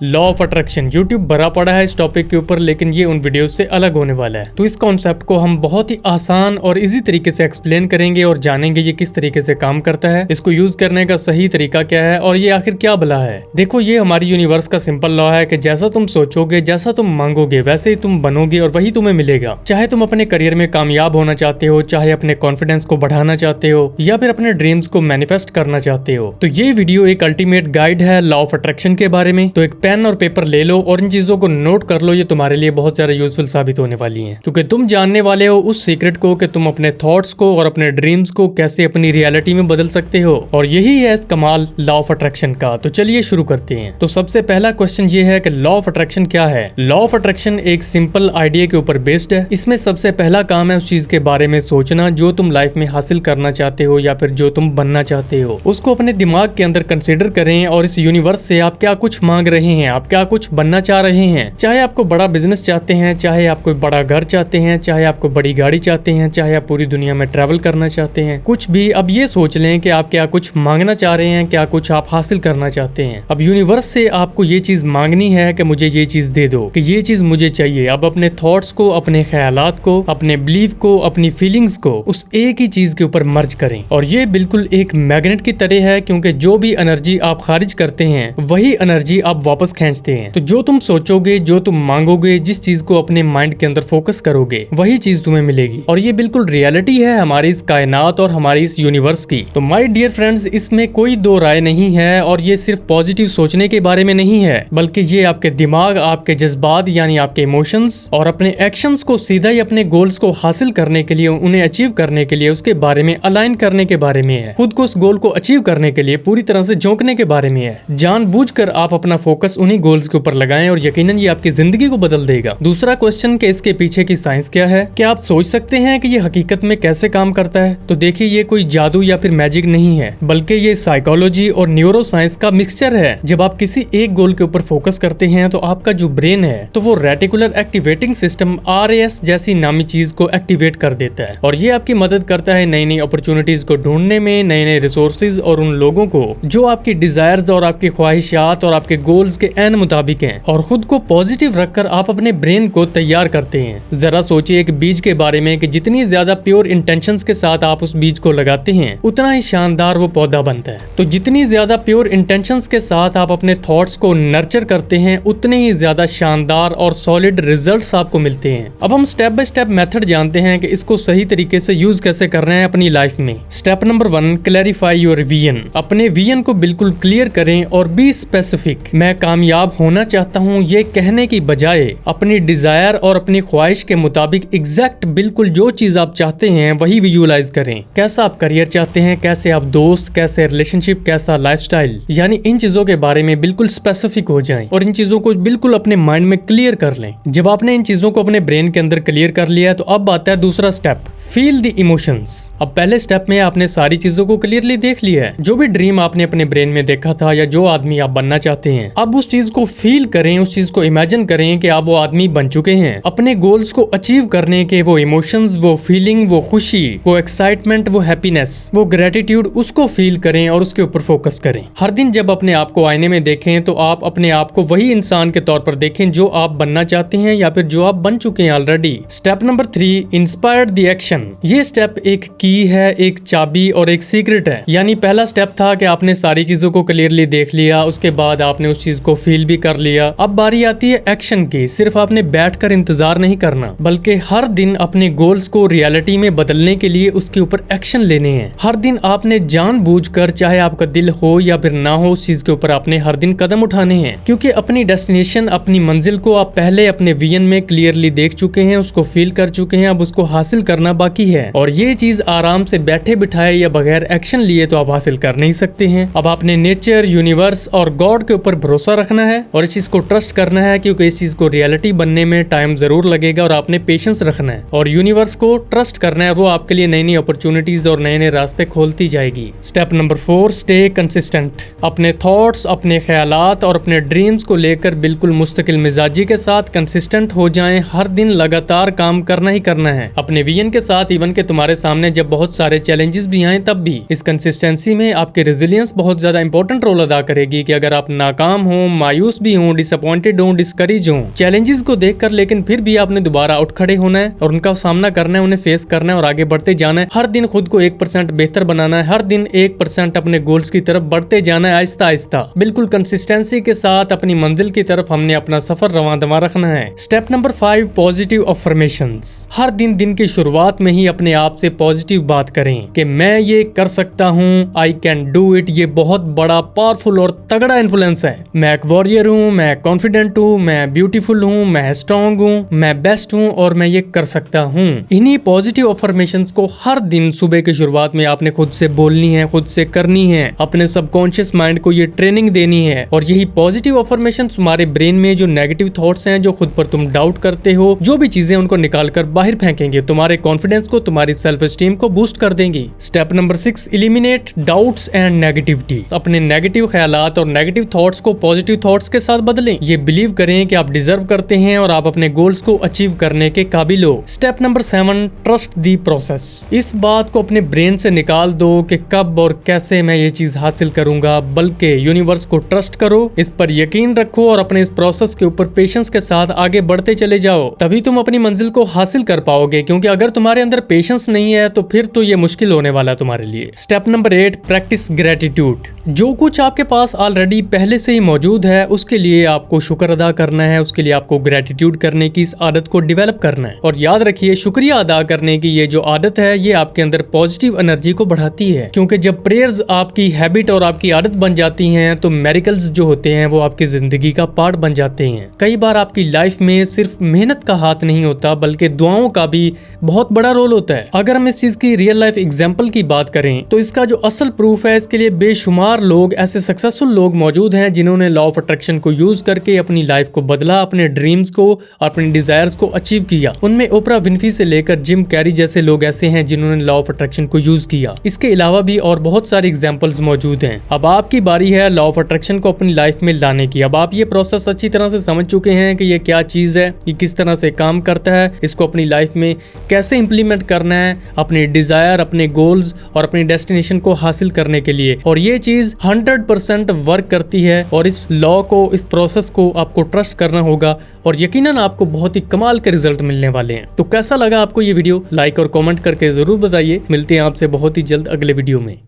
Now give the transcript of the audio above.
Law of attraction YouTube भरा पड़ा है इस टॉपिक के ऊपर, लेकिन ये उन वीडियो से अलग होने वाला है। तो इस कॉन्सेप्ट को हम बहुत ही आसान और इजी तरीके से एक्सप्लेन करेंगे और जानेंगे ये किस तरीके से काम करता है, इसको यूज करने का सही तरीका क्या है और ये आखिर क्या भला है। देखो, ये हमारी यूनिवर्स का सिंपल लॉ है कि जैसा तुम सोचोगे, जैसा तुम मांगोगे, वैसे ही तुम बनोगे और वही तुम्हें मिलेगा। चाहे तुम अपने करियर में कामयाब होना चाहते हो, चाहे अपने कॉन्फिडेंस को बढ़ाना चाहते हो, या फिर अपने ड्रीम्स को मैनिफेस्ट करना चाहते हो। तो ये वीडियो एक अल्टीमेट गाइड है लॉ ऑफ अट्रैक्शन के बारे में। तो एक पेन और पेपर ले लो और इन चीजों को नोट कर लो, ये तुम्हारे लिए बहुत ज्यादा यूजफुल साबित होने वाली हैं, क्योंकि तुम जानने वाले हो उस सीक्रेट को कि तुम अपने थॉट्स को और अपने ड्रीम्स को कैसे अपनी रियलिटी में बदल सकते हो। और यही है इस कमाल लॉ ऑफ अट्रैक्शन का। तो चलिए शुरू करते हैं। तो सबसे पहला क्वेश्चन ये है कि लॉ ऑफ अट्रैक्शन क्या है। लॉ ऑफ अट्रैक्शन एक सिंपल आइडिया के ऊपर बेस्ड है। इसमें सबसे पहला काम है उस चीज के बारे में सोचना जो तुम लाइफ में हासिल करना चाहते हो या फिर जो तुम बनना चाहते हो। उसको अपने दिमाग के अंदर कंसिडर करें और इस यूनिवर्स से आप क्या कुछ मांग रहे हैं, आप क्या कुछ बनना चाह रहे हैं। चाहे आपको बड़ा बिजनेस चाहते हैं, चाहे आप कोई बड़ा घर चाहते हैं, चाहे आपको बड़ी गाड़ी चाहते हैं, चाहे आप पूरी दुनिया में ट्रैवल करना चाहते हैं, कुछ भी। अब ये सोच लें कि आप क्या कुछ मांगना चाह रहे हैं, क्या कुछ आप हासिल करना चाहते हैं। अब यूनिवर्स से आपको ये चीज मांगनी है कि मुझे ये चीज दे दो, कि ये चीज मुझे चाहिए। अब अपने थॉट्स को, अपने ख्यालात को, अपने बिलीफ को, अपनी फीलिंग्स को उस एक ही चीज के ऊपर मर्ज करें। और ये बिल्कुल एक मैग्नेट की तरह है, क्योंकि जो भी एनर्जी आप खारिज करते हैं वही एनर्जी आप वापस खींचते हैं। तो जो तुम सोचोगे, जो तुम मांगोगे, जिस चीज को अपने माइंड के अंदर फोकस करोगे, वही चीज तुम्हें मिलेगी। और ये बिल्कुल रियलिटी है हमारी इस कायनात और हमारी इस यूनिवर्स की। तो माय डियर फ्रेंड्स, इसमें कोई दो राय नहीं है और ये सिर्फ पॉजिटिव सोचने के बारे में नहीं है, बल्कि ये आपके दिमाग, आपके जज्बात यानी आपके इमोशंस और अपने एक्शंस को सीधा ही अपने गोल्स को हासिल करने के लिए, उन्हें अचीव करने के लिए, उसके बारे में अलाइन करने के बारे में है। खुद को उस गोल को अचीव करने के लिए पूरी तरह से झोंकने के बारे में है। जानबूझकर आप अपना फोकस उन्हीं गोल्स के ऊपर लगाएं और यकीनन ये आपकी जिंदगी को बदल देगा। दूसरा क्वेश्चन कि इसके पीछे की साइंस क्या है। क्या आप सोच सकते हैं कि ये हकीकत में कैसे काम करता है? तो देखिए, ये कोई जादू या फिर मैजिक नहीं है, बल्कि ये साइकोलॉजी और न्यूरो साइंस का मिक्सचर है। जब आप किसी एक गोल के ऊपर फोकस करते हैं तो आपका जो ब्रेन है तो वो रेटिकुलर एक्टिवेटिंग सिस्टम RAS जैसी नामी चीज को एक्टिवेट कर देता है, और ये आपकी मदद करता है नई नई अपॉर्चुनिटीज को ढूंढने में, नए नए रिसोर्सेज और उन लोगों को जो आपकी डिजायर्स और आपकी ख्वाहिशात और आपके गोल्स के एन मुताबिक हैं। और खुद को पॉजिटिव रखकर आप अपने ब्रेन को तैयार करते हैं। जरा सोचिए एक बीज के बारे में कि जितनी ज्यादा प्योर इंटेंशंस के साथ आप उस बीज को लगाते हैं, उतना ही शानदार वो पौधा बनता है। तो जितनी ज्यादा प्योर इंटेंशंस के साथ आप अपने थॉट्स को नर्चर करते हैं, उतने ही ज्यादा शानदार और सॉलिड रिजल्ट्स आपको मिलते हैं। अब हम स्टेप बाय स्टेप मेथड जानते हैं कि इसको सही तरीके से यूज कैसे करना है अपनी लाइफ में। Step number 1, clarify your vision. अपने विजन को बिल्कुल क्लियर करें और बी स्पेसिफिक। मैं कामयाब होना चाहता हूँ ये कहने की बजाय अपनी डिजायर और अपनी ख्वाहिश के मुताबिक एग्जैक्ट बिल्कुल जो चीज आप चाहते हैं वही विजुअलाइज करें। कैसा आप करियर चाहते हैं, कैसे आप दोस्त, कैसे रिलेशनशिप, कैसा लाइफस्टाइल, यानी इन चीजों के बारे में बिल्कुल स्पेसिफिक हो जाएं और इन चीजों को बिल्कुल अपने माइंड में क्लियर कर लें। जब आपने इन चीजों को अपने ब्रेन के अंदर क्लियर कर लिया तो अब आता है दूसरा स्टेप, फील द इमोशंस। अब पहले स्टेप में आपने सारी चीजों को क्लियरली देख लिया है, जो भी ड्रीम आपने अपने ब्रेन में देखा था या जो आदमी आप बनना चाहते हैं। अब उस चीज को फील करें, उस चीज को इमेजिन करें कि आप वो आदमी बन चुके हैं। अपने गोल्स को अचीव करने के वो इमोशंस, वो फीलिंग, वो खुशी, वो एक्साइटमेंट, वो हैप्पीनेस, वो ग्रेटिट्यूड, उसको फील करें और उसके ऊपर फोकस करें। हर दिन जब अपने आप को आईने में देखें तो आप अपने आप को वही इंसान के तौर पर देखें जो आप बनना चाहते हैं या फिर जो आप बन चुके हैं already. Step number 3, inspire the action. ये स्टेप एक की है, एक चाबी और एक सीक्रेट है। यानी पहला स्टेप था कि आपने सारी चीजों को क्लियरली देख लिया, उसके बाद आपने उस चीज को फील भी कर लिया। अब बारी आती है एक्शन की। सिर्फ आपने बैठकर इंतजार नहीं करना, बल्कि हर दिन अपने गोल्स को रियलिटी में बदलने के लिए उसके ऊपर एक्शन लेने हैं। हर दिन आपने जानबूझकर, चाहे आपका दिल हो या फिर ना हो, उस चीज के ऊपर आपने हर दिन कदम उठाने हैं, क्योंकि अपनी डेस्टिनेशन, अपनी मंजिल को आप पहले अपने विजन में क्लियरली देख चुके हैं, उसको फील कर चुके हैं। अब उसको हासिल करना बाकी है, और ये चीज आराम से बैठे बिठाए या बगैर एक्शन लिए तो आप हासिल कर नहीं सकते हैं। अब आपने नेचर, यूनिवर्स और गॉड के ऊपर भरोसा रखना है और इस चीज को ट्रस्ट करना है, क्योंकि इस चीज को रियलिटी बनने में टाइम जरूर लगेगा और आपने पेशेंस रखना है और यूनिवर्स को ट्रस्ट करना है। वो आपके लिए नई नई अपॉर्चुनिटीज और नए नए रास्ते खोलती जाएगी। Step number 4, stay consistent. अपने थॉट्स, अपने ख्यालात और अपने ड्रीम्स को लेकर बिल्कुल मुस्तकिल मिजाजी के साथ कंसिस्टेंट हो जाएं। हर दिन लगातार काम करना ही करना है। अपने विजन के साथ साथ इवन के तुम्हारे सामने जब बहुत सारे चैलेंजेस भी आए तब भी। इस कंसिस्टेंसी में आपके रेजिलियंस बहुत ज्यादा इंपॉर्टेंट रोल अदा करेगी कि अगर आप नाकाम हो, मायूस भी हो, डिसअपॉइंटेड हो, डिस्करेज हो चैलेंजेस को देखकर, लेकिन फिर भी आपने दोबारा उठ खड़े होना है और उनका सामना करना है, उन्हें फेस करना है और आगे बढ़ते जाना है। हर दिन खुद को 1% बेहतर बनाना है, हर दिन 1% अपने गोल्स की तरफ बढ़ते जाना है, आहिस्ता आहिस्ता बिल्कुल कंसिस्टेंसी के साथ अपनी मंजिल की तरफ हमने अपना सफर रवां दवा रखना है। Step number 5, positive affirmations. हर दिन की शुरुआत में ही अपने आप से पॉजिटिव बात करें कि मैं ये कर सकता हूँ, आई कैन डू इट। ये बहुत बड़ा, पावरफुल और तगड़ा इन्फ्लुएंस है। मैं एक वॉरियर हूँ, मैं कॉन्फिडेंट हूँ, मैं ब्यूटीफुल हूँ, मैं स्ट्रॉन्ग हूँ, मैं बेस्ट हूँ और मैं ये कर सकता हूँ। इन्हीं पॉजिटिव अफर्मेशंस को हर दिन सुबह की शुरुआत में आपने खुद से बोलनी है, खुद से करनी है। अपने सबकॉन्शियस माइंड को ये ट्रेनिंग देनी है और यही पॉजिटिव अफर्मेशंस तुम्हारे ब्रेन में जो नेगेटिव थॉट्स हैं, जो खुद पर तुम डाउट करते हो, जो भी चीजें उनको निकाल कर बाहर फेंकेंगे, तुम्हारे कॉन्फिडेंस को, तुम्हारी सेल्फ एस्टीम को बूस्ट कर देंगी। Step number 6, eliminate doubts and negativity. अपने नेगेटिव ख्यालात और नेगेटिव थॉट्स को पॉजिटिव थॉट्स के साथ बदलें। ये बिलीव करें कि आप डिजर्व करते हैं और आप अपने गोल्स को अचीव करने के काबिल हो। Step number 7, trust the process. इस बात को अपने ब्रेन से निकाल दो कि कब और कैसे मैं ये चीज हासिल करूंगा, बल्कि यूनिवर्स को ट्रस्ट करो, इस पर यकीन रखो और अपने इस प्रोसेस के ऊपर पेशेंस के साथ आगे बढ़ते चले जाओ। तभी तुम अपनी मंजिल को हासिल कर पाओगे, क्योंकि अगर तुम्हारे अंदर पेशेंस नहीं है तो फिर तो ये मुश्किल होने वाला है तुम्हारे लिए। Step number 8, practice gratitude. जो कुछ आपके पास ऑलरेडी पहले से ही मौजूद है उसके लिए आपको शुक्र अदा करना है, उसके लिए आपको ग्रेटिट्यूड करने की इस आदत को डेवलप करना है। और याद रखिए, शुक्रिया अदा करने की ये जो आदत है ये आपके अंदर पॉजिटिव एनर्जी को बढ़ाती है, क्योंकि जब प्रेयर्स आपकी हैबिट और आपकी आदत बन जाती हैं तो मेरिकल्स जो होते हैं वो आपकी जिंदगी का पार्ट बन जाते हैं। कई बार आपकी लाइफ में सिर्फ मेहनत का हाथ नहीं होता बल्कि दुआओं का भी बहुत बड़ा रोल होता है। अगर हम इस चीज की रियल लाइफ एग्जांपल की बात करें तो इसका जो असल प्रूफ है, इसके लिए बेशुमार लोग, ऐसे सक्सेसफुल लोग मौजूद हैं जिन्होंने लॉ ऑफ अट्रैक्शन को यूज करके अपनी लाइफ को बदला, अपने ड्रीम्स को, अपने डिजायर्स को अचीव किया। उनमें ओपरा विनफ्री से लेकर जिम कैरी जैसे लोग ऐसे हैं जिन्होंने लॉ ऑफ अट्रैक्शन को यूज किया। इसके अलावा भी और बहुत सारे एग्जांपल्स मौजूद हैं। अब आपकी बारी है लॉ ऑफ अट्रैक्शन को अपनी लाइफ में लाने की। अब आप ये प्रोसेस अच्छी तरह से समझ चुके हैं कि ये क्या चीज है, ये किस तरह से काम करता है, इसको अपनी लाइफ में कैसे इंप्लीमेंट करना है अपने डिजायर, अपने गोल्स और अपनी डेस्टिनेशन को हासिल करने के लिए। और ये चीज 100% वर्क करती है और इस लॉ को, इस प्रोसेस को आपको ट्रस्ट करना होगा और यकीनन आपको बहुत ही कमाल के रिजल्ट मिलने वाले हैं। तो कैसा लगा आपको ये वीडियो? लाइक और कमेंट करके जरूर बताइए। मिलते हैं आपसे बहुत ही जल्द अगले वीडियो में।